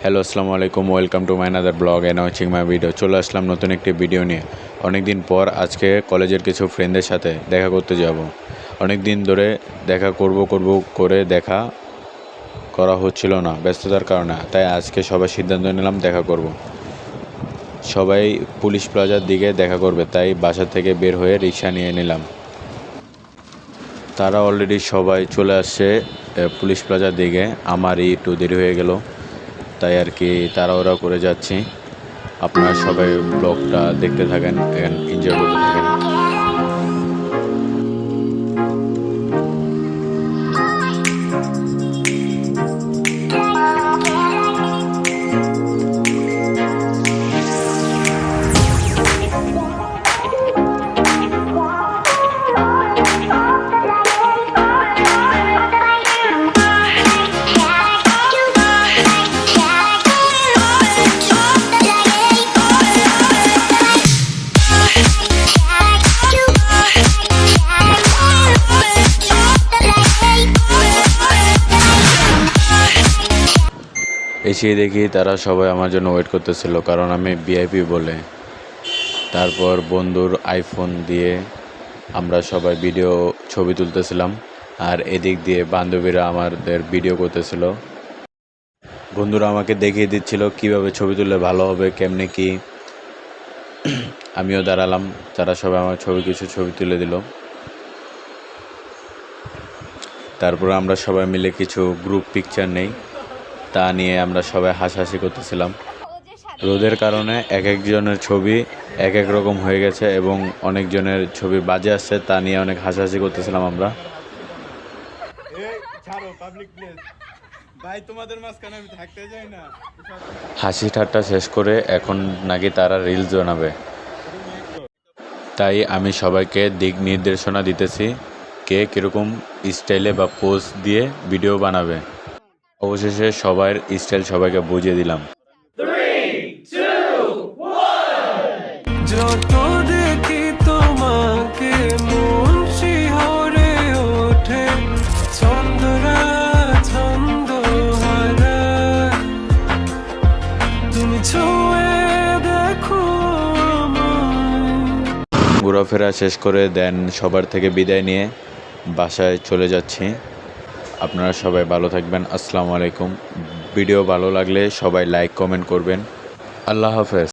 Hello, আসসালামু আলাইকুম। Welcome to my another blog and watching my video. চলে আসলাম নতুন একটি ভিডিও নিয়ে। অনেক দিন পর আজকে কলেজের কিছু ফ্রেন্ডদের সাথে দেখা করতে যাব। অনেক দিন ধরে দেখা করব করে দেখা করা হচ্ছিল না ব্যস্ততার কারণে, তাই আজকে সবাই সিদ্ধান্ত নিলাম দেখা করব। সবাই পুলিশ প্লাজার দিকে দেখা করবে, তাই বাসা থেকে বের হয়ে রিক্সা নিয়ে নিলাম। তারা অলরেডি সবাই চলে আসছে পুলিশ প্লাজার দিকে। আমারই একটু দেরি হয়ে গেল, তাই আর কি তাড়াহুড়া করে যাচ্ছি। আপনারা সবাই ব্লগটা দেখতে থাকেন, এনজয় করতে থাকেন। এসে দেখি তারা সবাই আমার জন্য ওয়েট করতেছিল, কারণ আমি ভিআইপি বলে। তারপর বন্ধুর আইফোন দিয়ে আমরা সবাই ছবি তুলতেছিলাম, আর এদিক দিয়ে বান্ধবীরা আমাদের ভিডিও করতেছিল। বন্ধুরা আমাকে দেখিয়ে দিচ্ছিল কিভাবে ছবি তুললে ভালো হবে, কেমনে কি। আমিও দাঁড়ালাম, তারা সবাই আমার কিছু ছবি তুলে দিল। তারপর আমরা সবাই মিলে কিছু গ্রুপ পিকচার নেই, তা নিয়ে আমরা সবাই হাসাহাসি করতেছিলাম। রোদের কারণে এক একজনের ছবি এক এক রকম হয়ে গেছে এবং অনেকজনের ছবি বাজে আসছে, তা নিয়ে অনেক হাসাহাসি করতেছিলাম আমরা। হাসি ঠাট্টা শেষ করে এখন নাকি তারা রিলস বানাবে, তাই আমি সবাইকে দিক নির্দেশনা দিতেছি কে কীরকম স্টাইলে বা পোজ দিয়ে ভিডিও বানাবে। অবশেষে সবার স্টাইল সবাইকে বুঝিয়ে দিলাম। যত দেখি তোমাকে মন শিহরে ওঠে, ছন্দরা ছন্দ হারা, তুমি ছুঁয়ে দেখো ঘোরাফেরা শেষ করে দেন সবার থেকে বিদায় নিয়ে বাসায় চলে যাচ্ছি। আপনারা সবাই ভালো থাকবেন। আসসালামু আলাইকুম। ভিডিও ভালো লাগলে সবাই লাইক কমেন্ট করবেন। আল্লাহ হাফেজ।